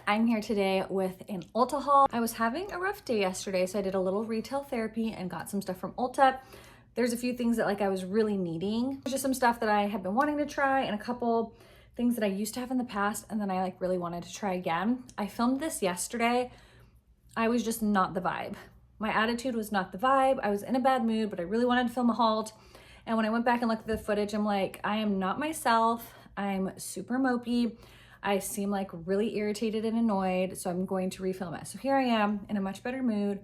I'm here today with an Ulta haul. I was having a rough day yesterday, so I did a little retail therapy and got some stuff from Ulta. There's a few things that I was really needing. Just some stuff that I have been wanting to try and a couple things that I used to have in the past and then I really wanted to try again. I filmed this yesterday. I was just not the vibe. My attitude was not the vibe. I was in a bad mood, but I really wanted to film a haul. And when I went back and looked at the footage, I'm like, I am not myself. I'm super mopey. I seem like really irritated and annoyed, so I'm going to refilm it. So here I am in a much better mood,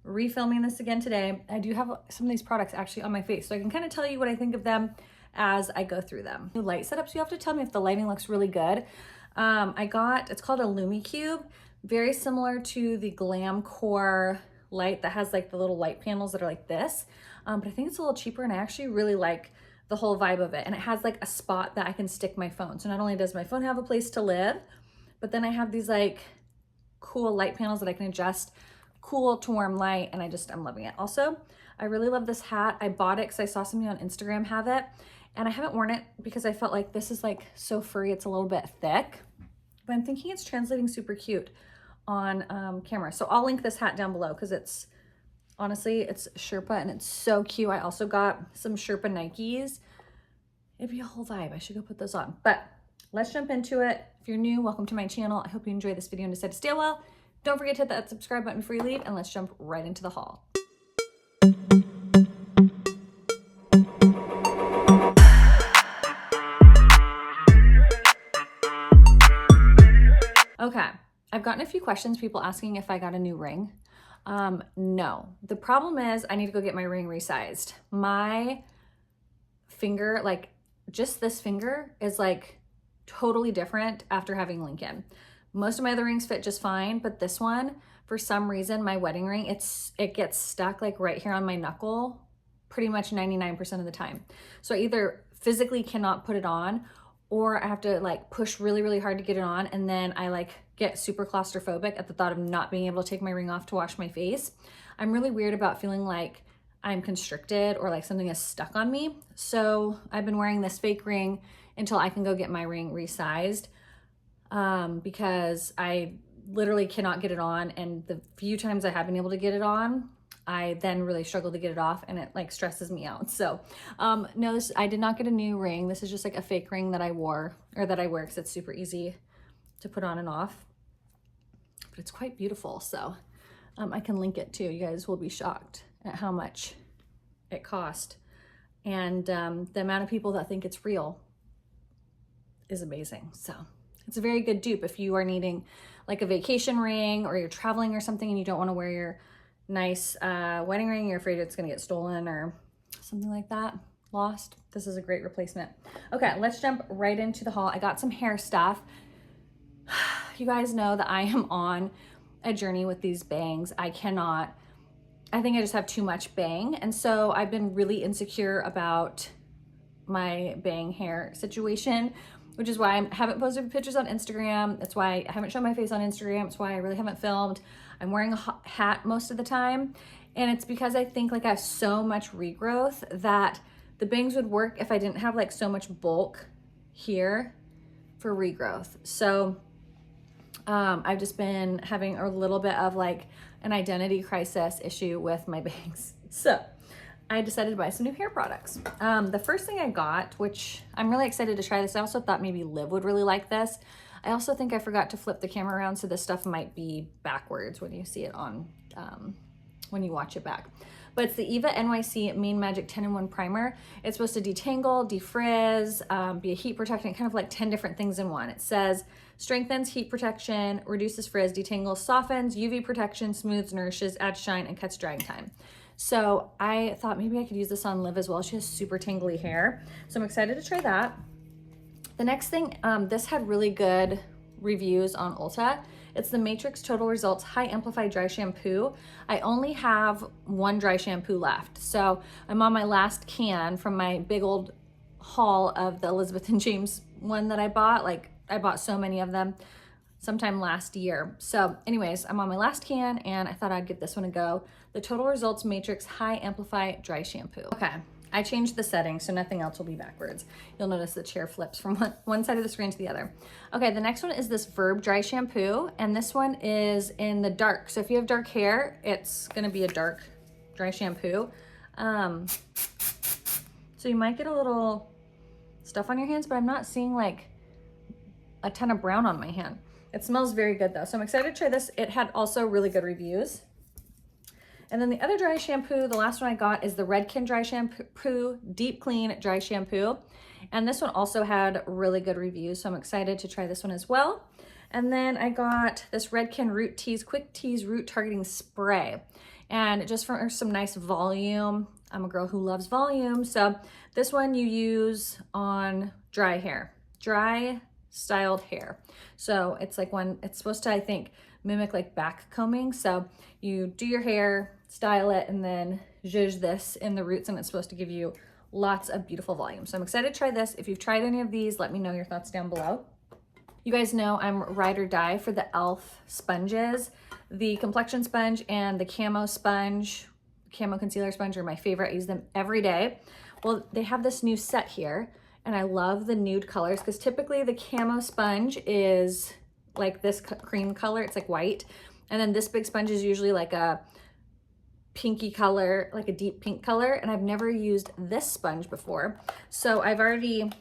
refilming this again today. I do have some of these products actually on my face, so I can kind of tell you what I think of them as I go through them. New light setups, you have to tell me if the lighting looks really good. It's called a LumiCube, very similar to the Glam Core light that has like the little light panels that are like this, but I think it's a little cheaper and I actually really like the whole vibe of it. And it has like a spot that I can stick my phone. So not only does my phone have a place to live, but then I have these like cool light panels that I can adjust cool to warm light. And I'm loving it. Also, I really love this hat. I bought it because I saw somebody on Instagram have it and I haven't worn it because I felt like this is like so furry. It's a little bit thick, but I'm thinking it's translating super cute on camera. So I'll link this hat down below because honestly, it's Sherpa and it's so cute. I also got some Sherpa Nikes. It'd be a whole vibe. I should go put those on. But let's jump into it. If you're new, welcome to my channel. I hope you enjoyed this video and decide to stay a while. Don't forget to hit that subscribe button before you leave, and let's jump right into the haul. Okay, I've gotten a few questions, people asking if I got a new ring. No, the problem is I need to go get my ring resized. My finger, like just this finger is like totally different after having Lincoln. Most of my other rings fit just fine, but this one, for some reason, my wedding ring, it gets stuck like right here on my knuckle pretty much 99% of the time. So I either physically cannot put it on or I have to like push really, really hard to get it on. And then I like get super claustrophobic at the thought of not being able to take my ring off to wash my face. I'm really weird about feeling like I'm constricted or like something is stuck on me. So I've been wearing this fake ring until I can go get my ring resized because I literally cannot get it on. And the few times I have been able to get it on, I then really struggle to get it off and it like stresses me out. So no, I did not get a new ring. This is just like a fake ring that I wear because it's super easy to put on and off, but it's quite beautiful. So I can link it too. You guys will be shocked at how much it cost. And the amount of people that think it's real is amazing. So it's a very good dupe if you are needing like a vacation ring or you're traveling or something and you don't want to wear your nice wedding ring, you're afraid it's gonna get stolen or something like that, lost. This is a great replacement. Okay, let's jump right into the haul. I got some hair stuff. You guys know that I am on a journey with these bangs. I think I just have too much bang. And so I've been really insecure about my bang hair situation, which is why I haven't posted pictures on Instagram. That's why I haven't shown my face on Instagram. It's why I really haven't filmed. I'm wearing a hat most of the time. And it's because I think like I have so much regrowth that the bangs would work if I didn't have like so much bulk here for regrowth. So I've just been having a little bit of like an identity crisis issue with my bangs. So I decided to buy some new hair products. The first thing I got, which I'm really excited to try this. I also thought maybe Liv would really like this. I also think I forgot to flip the camera around, so this stuff might be backwards when you see it on, when you watch it back. But it's the Eva NYC Main Magic 10-in-1 Primer. It's supposed to detangle, defrizz, be a heat protectant, kind of like 10 different things in one. It says, strengthens heat protection, reduces frizz, detangles, softens, UV protection, smooths, nourishes, adds shine, and cuts drying time. So I thought maybe I could use this on Liv as well. She has super tangly hair. So I'm excited to try that. The next thing, this had really good reviews on Ulta. It's the Matrix Total Results High Amplified Dry Shampoo. I only have one dry shampoo left. So I'm on my last can from my big old haul of the Elizabeth and James one that I bought. Like I bought so many of them sometime last year. So anyways, I'm on my last can and I thought I'd give this one a go. The Total Results Matrix High Amplify Dry Shampoo. Okay, I changed the setting, so nothing else will be backwards. You'll notice the chair flips from one side of the screen to the other. Okay, the next one is this Verb Dry Shampoo, and this one is in the dark. So if you have dark hair, it's gonna be a dark dry shampoo. So you might get a little stuff on your hands, but I'm not seeing like a ton of brown on my hand. It smells very good though, so I'm excited to try this. It had also really good reviews. And then the other dry shampoo, the last one I got is the Redken Dry Shampoo Deep Clean Dry Shampoo. And this one also had really good reviews, so I'm excited to try this one as well. And then I got this Redken Root Tease Quick Tease Root Targeting Spray. And just for some nice volume, I'm a girl who loves volume. So this one you use on dry hair, dry styled hair. So it's like it's supposed to, I think, mimic like back combing. So you do your hair, style it, and then zhuzh this in the roots, and it's supposed to give you lots of beautiful volume. So I'm excited to try this. If you've tried any of these, let me know your thoughts down below. You guys know I'm ride or die for the e.l.f. sponges. The complexion sponge and the camo sponge, camo concealer sponge are my favorite. I use them every day. Well, they have this new set here, and I love the nude colors because typically the camo sponge is like this cream color. It's like white. And then this big sponge is usually like a pinky color, like a deep pink color. And I've never used this sponge before. So I've already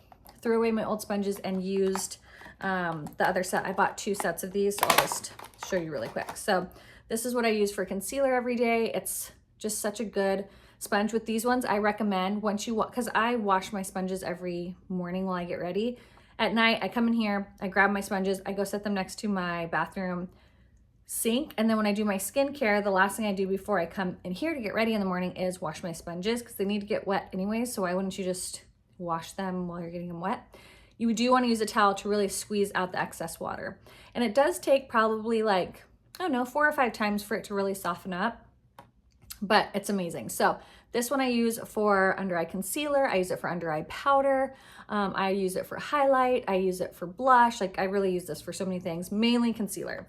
threw away my old sponges and used the other set. I bought 2 sets of these, so I'll just show you really quick. So this is what I use for concealer every day. It's just such a good sponge. With these ones, I recommend once you, because I wash my sponges every morning while I get ready. At night, I come in here, I grab my sponges, I go set them next to my bathroom sink. And then when I do my skincare, the last thing I do before I come in here to get ready in the morning is wash my sponges because they need to get wet anyway. So why wouldn't you just wash them while you're getting them wet? You do want to use a towel to really squeeze out the excess water. And it does take probably like, I don't know, 4 or 5 times for it to really soften up, but it's amazing. So this one I use for under eye concealer. I use it for under eye powder. I use it for highlight. I use it for blush. Like I really use this for so many things, mainly concealer.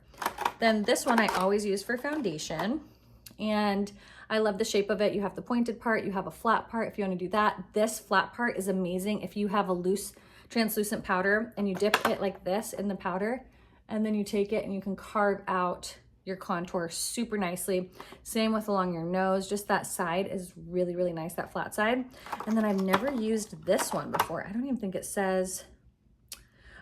Then this one I always use for foundation. And I love the shape of it. You have the pointed part, you have a flat part if you want to do that. This flat part is amazing if you have a loose translucent powder and you dip it like this in the powder, and then you take it and you can carve out your contour super nicely. Same with along your nose, just that side is really, really nice, that flat side. And then I've never used this one before. I don't even think it says,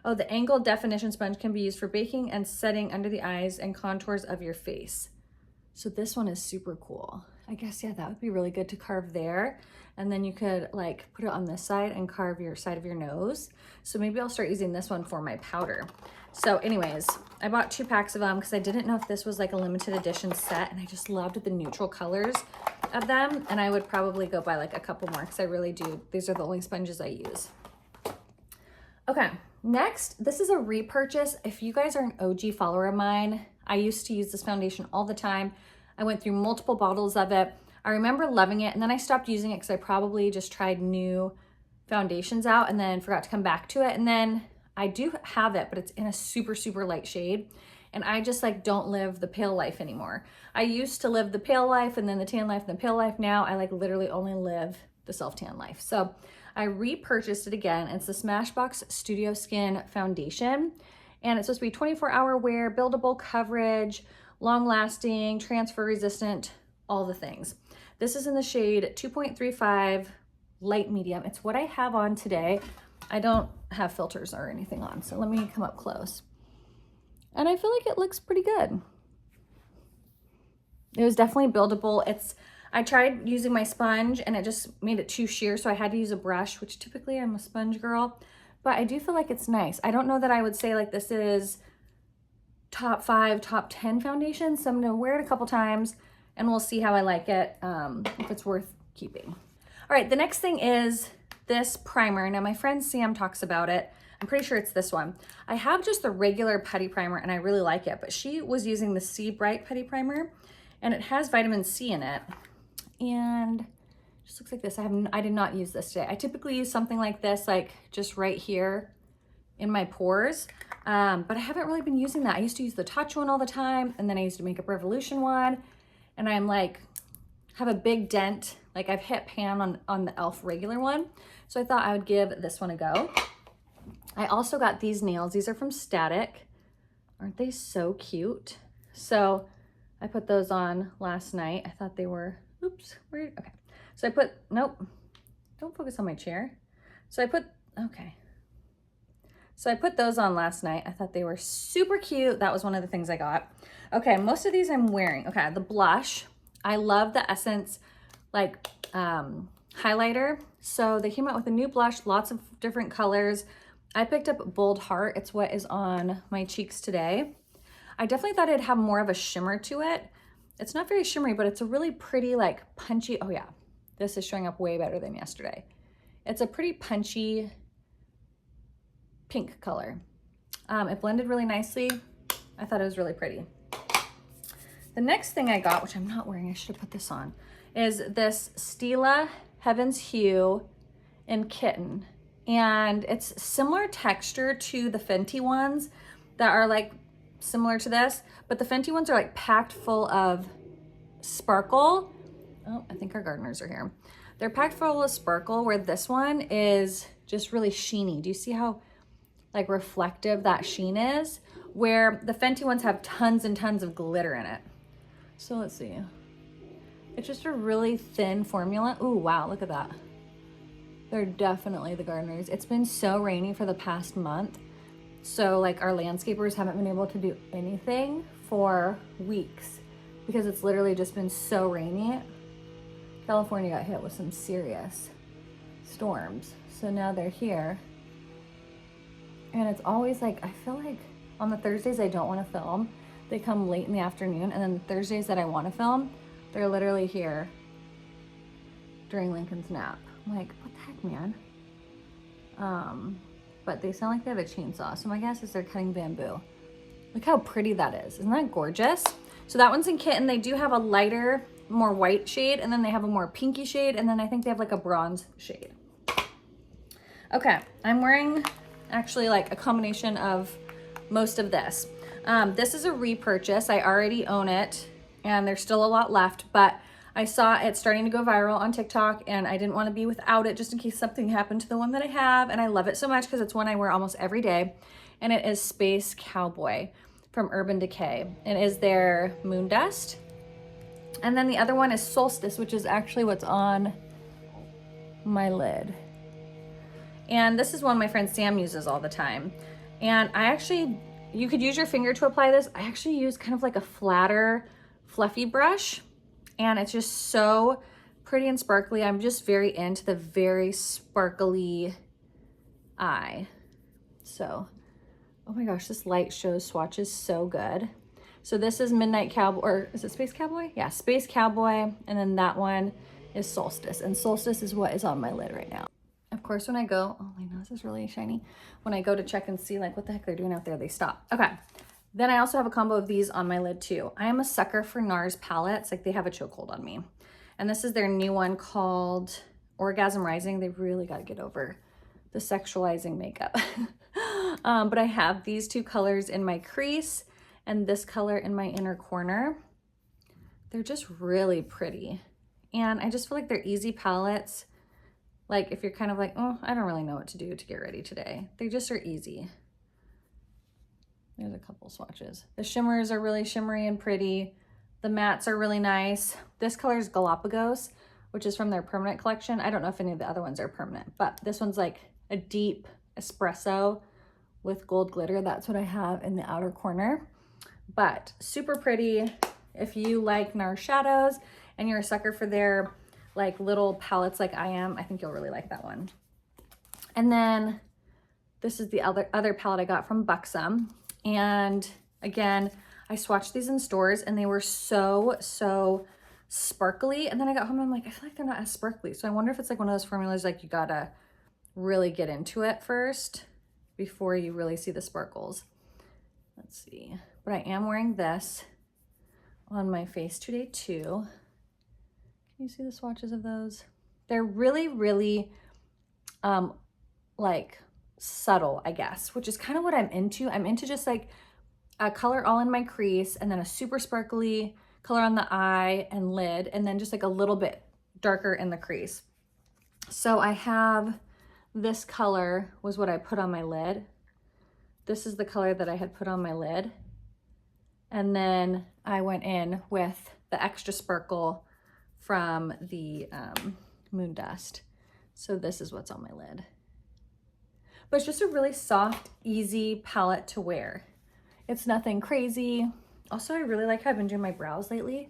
oh, the angled definition sponge can be used for baking and setting under the eyes and contours of your face. So this one is super cool. I guess, yeah, that would be really good to carve there. And then you could like put it on this side and carve your side of your nose. So maybe I'll start using this one for my powder. So anyways, I bought 2 packs of them because I didn't know if this was like a limited edition set, and I just loved the neutral colors of them. And I would probably go buy like a couple more because I really do. These are the only sponges I use. Okay, next, this is a repurchase. If you guys are an OG follower of mine, I used to use this foundation all the time. I went through multiple bottles of it. I remember loving it, and then I stopped using it because I probably just tried new foundations out and then forgot to come back to it. And then I do have it, but it's in a super, super light shade. And I just like don't live the pale life anymore. I used to live the pale life and then the tan life and the pale life. Now I like literally only live the self-tan life. So I repurchased it again. It's the Smashbox Studio Skin Foundation. And it's supposed to be 24-hour wear, buildable coverage, long-lasting, transfer resistant, all the things. This is in the shade 2.35 light medium. It's what I have on today. I don't have filters or anything on, so let me come up close. And I feel like it looks pretty good. It was definitely buildable. I tried using my sponge and it just made it too sheer, so I had to use a brush, which typically I'm a sponge girl, but I do feel like it's nice. I don't know that I would say like this is top 5, top 10 foundation, so I'm gonna wear it a couple times and we'll see how I like it, if it's worth keeping. All right, the next thing is this primer. Now my friend Sam talks about it. I'm pretty sure it's this one. I have just the regular putty primer and I really like it, but she was using the C Bright putty primer and it has vitamin C in it. And it just looks like this. I did not use this today. I typically use something like this, like just right here in my pores, but I haven't really been using that. I used to use the Touch one all the time, and then I used to Makeup Revolution one, and I'm like, have a big dent Like I've hit pan on the e.l.f. regular one. So I thought I would give this one a go. I also got these nails. These are from Static. Aren't they so cute? So I put those on last night. I thought they were, oops, weird. Okay. So I put, nope, don't focus on my chair. So I put, okay. So I put those on last night. I thought they were super cute. That was one of the things I got. Okay, most of these I'm wearing. Okay, the blush. I love the Essence like highlighter. So they came out with a new blush, lots of different colors. I picked up Bold Heart. It's what is on my cheeks today. I definitely thought it'd have more of a shimmer to it. It's not very shimmery, but it's a really pretty like punchy, oh yeah, this is showing up way better than yesterday. It's a pretty punchy pink color. It blended really nicely. I thought it was really pretty. The next thing I got, which I'm not wearing, I should have put this on, is this Stila Heaven's Hue in Kitten. And it's similar texture to the Fenty ones that are like similar to this, but the Fenty ones are like packed full of sparkle. Oh, I think our gardeners are here. They're packed full of sparkle, where this one is just really sheeny. Do you see how like reflective that sheen is? Where the Fenty ones have tons and tons of glitter in it. So let's see. It's just a really thin formula. Ooh, wow, look at that. They're definitely the gardeners. It's been so rainy for the past month. So like our landscapers haven't been able to do anything for weeks because it's literally just been so rainy. California got hit with some serious storms. So now they're here. And it's always like, I feel like on the Thursdays I don't want to film, they come late in the afternoon. And then the Thursdays that I want to film, they're literally here during Lincoln's nap. I'm like, what the heck, man? But they sound like they have a chainsaw. So my guess is they're cutting bamboo. Look how pretty that is. Isn't that gorgeous? So that one's in Kitten. They do have a lighter, more white shade, and then they have a more pinky shade, and then I think they have like a bronze shade. Okay, I'm wearing actually like a combination of most of this. This is a repurchase. I already own it, and there's still a lot left, but I saw it starting to go viral on TikTok, and I didn't want to be without it just in case something happened to the one that I have, and I love it so much because it's one I wear almost every day, and it is Space Cowboy from Urban Decay. It is their Moon Dust, and then the other one is Solstice, which is actually what's on my lid. And this is one my friend Sam uses all the time, and I actually, you could use your finger to apply this. I actually use kind of like a flatter, fluffy brush, and it's just so pretty and sparkly. I'm just very into the very sparkly eye. So, oh my gosh, this light shows swatches so good. So this is Midnight Cowboy, or is it Space Cowboy? Yeah, Space Cowboy, and then that one is Solstice, and Solstice is what is on my lid right now. Of course, when I go, oh, my nose is really shiny. When I go to check and see like what the heck they're doing out there, they stop. Okay. Then I also have a combo of these on my lid too. I am a sucker for NARS palettes. Like they have a chokehold on me. And this is their new one called Orgasm Rising. They really got to get over the sexualizing makeup. But I have these two colors in my crease and this color in my inner corner. They're just really pretty. And I just feel like they're easy palettes. Like if you're kind of like, oh, I don't really know what to do to get ready today. They just are easy. There's a couple swatches. The shimmers are really shimmery and pretty. The mattes are really nice. This color is Galapagos, which is from their permanent collection. I don't know if any of the other ones are permanent, but this one's like a deep espresso with gold glitter. That's what I have in the outer corner. But super pretty. If you like NARS shadows and you're a sucker for their like little palettes like I am, I think you'll really like that one. And then this is the other palette I got from Buxom. And again, I swatched these in stores and they were so sparkly. And then I got home and I'm like, I feel like they're not as sparkly. So I wonder if it's like one of those formulas like you gotta really get into it first before you really see the sparkles. Let's see. But I am wearing this on my face today too. Can you see the swatches of those? They're really like subtle, I guess, which is kind of what I'm into. I'm into just like a color all in my crease and then a super sparkly color on the eye and lid, and then just like a little bit darker in the crease. So I have this color was what I put on my lid. This is the color that I had put on my lid. And then I went in with the extra sparkle from the Moon Dust. So this is what's on my lid. But it's just a really soft, easy palette to wear. It's nothing crazy. Also, I really like how I've been doing my brows lately.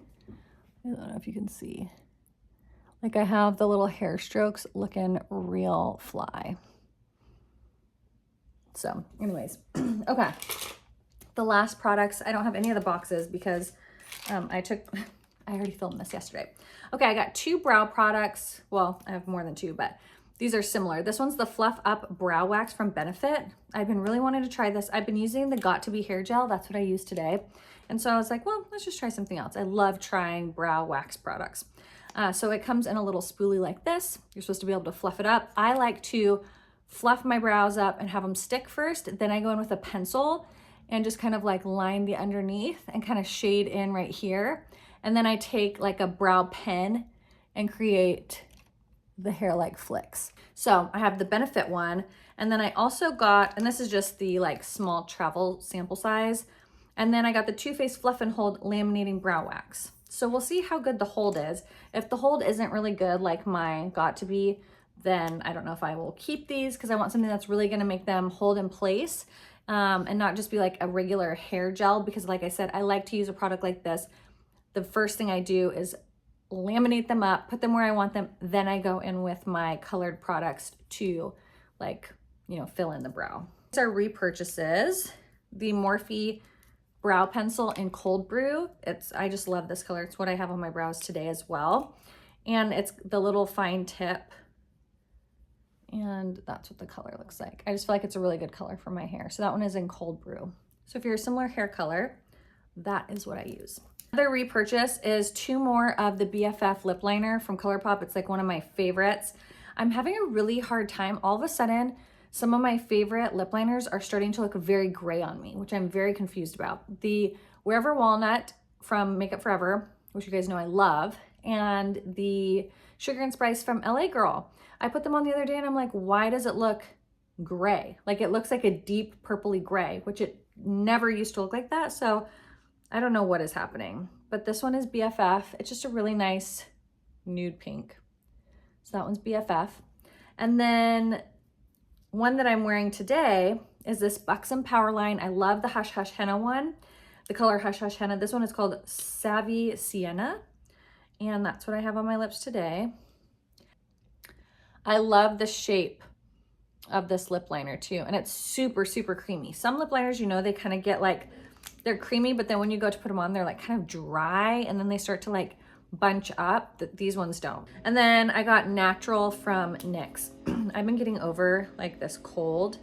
I don't know if you can see. Like I have the little hair strokes looking real fly. So anyways, okay. The last products, I don't have any of the boxes because I already filmed this yesterday. Okay, I got 2 brow products. Well, I have more than 2, but these are similar. This one's the Fluff Up Brow Wax from Benefit. I've been really wanting to try this. I've been using the Got to Be hair gel. That's what I used today. And so I was like, well, let's just try something else. I love trying brow wax products. So it comes in a little spoolie like this. You're supposed to be able to fluff it up. I like to fluff my brows up and have them stick first. Then I go in with a pencil and just kind of like line the underneath and kind of shade in right here. And then I take like a brow pen and create the hair-like flicks. So I have the Benefit one. And then I also got, and this is just the like small travel sample size. And then I got the Too Faced Fluff and Hold Laminating Brow Wax. So we'll see how good the hold is. If the hold isn't really good like my Got to Be, then I don't know if I will keep these because I want something that's really gonna make them hold in place and not just be like a regular hair gel, because like I said, I like to use a product like this. The first thing I do is laminate them up, put them where I want them, then I go in with my colored products to like, you know, fill in the brow. These are repurchases. The Morphe brow pencil in Cold Brew. I just love this color. It's what I have on my brows today as well. And it's the little fine tip. And that's what the color looks like. I just feel like it's a really good color for my hair. So that one is in Cold Brew. So if you're a similar hair color, that is what I use. Another repurchase is 2 more of the BFF lip liner from ColourPop. It's like one of my favorites. I'm having a really hard time. All of a sudden, some of my favorite lip liners are starting to look very gray on me, which I'm very confused about. The Wherever Walnut from Makeup Forever, which you guys know I love, and the Sugar and Spice from LA Girl. I put them on the other day and I'm like, why does it look gray? Like it looks like a deep purpley gray, which it never used to look like that. So I don't know what is happening, but this one is BFF. It's just a really nice nude pink. So that one's BFF. And then one that I'm wearing today is this Buxom Powerline. I love the Hush Hush Henna one, the color Hush Hush Henna. This one is called Savvy Sienna, and that's what I have on my lips today. I love the shape of this lip liner too, and it's super, super creamy. Some lip liners, you know, they kind of get like, they're creamy, but then when you go to put them on, they're like kind of dry, and then they start to like bunch up. These ones don't. And then I got Natural from NYX. I've been getting over like this cold,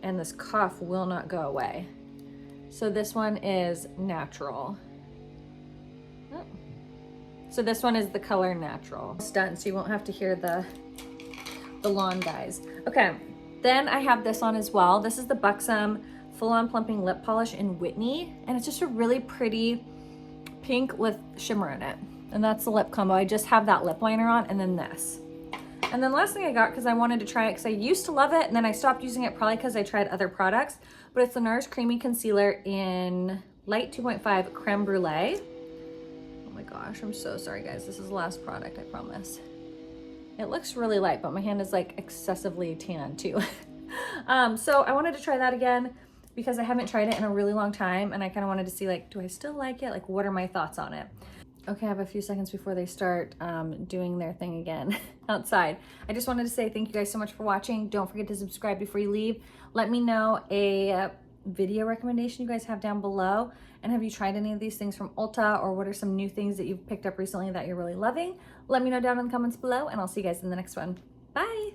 and this cough will not go away. So this one is Natural. Oh. So this one is the color Natural. It's done, so you won't have to hear the lawn guys. Okay, then I have this on as well. This is the Buxom Full On Plumping Lip Polish in Whitney, and it's just a really pretty pink with shimmer in it. And that's the lip combo. I just have that lip liner on, and then this. And then last thing I got, because I wanted to try it, because I used to love it, and then I stopped using it probably because I tried other products, but it's the NARS Creamy Concealer in Light 2.5 Creme Brulee. Oh my gosh, I'm so sorry guys. This is the last product, I promise. It looks really light, but my hand is like excessively tan too. So I wanted to try that again because I haven't tried it in a really long time, and I kind of wanted to see like, do I still like it? Like, what are my thoughts on it? Okay, I have a few seconds before they start doing their thing again outside. I just wanted to say thank you guys so much for watching. Don't forget to subscribe before you leave. Let me know a video recommendation you guys have down below. And have you tried any of these things from Ulta, or what are some new things that you've picked up recently that you're really loving? Let me know down in the comments below, and I'll see you guys in the next one. Bye.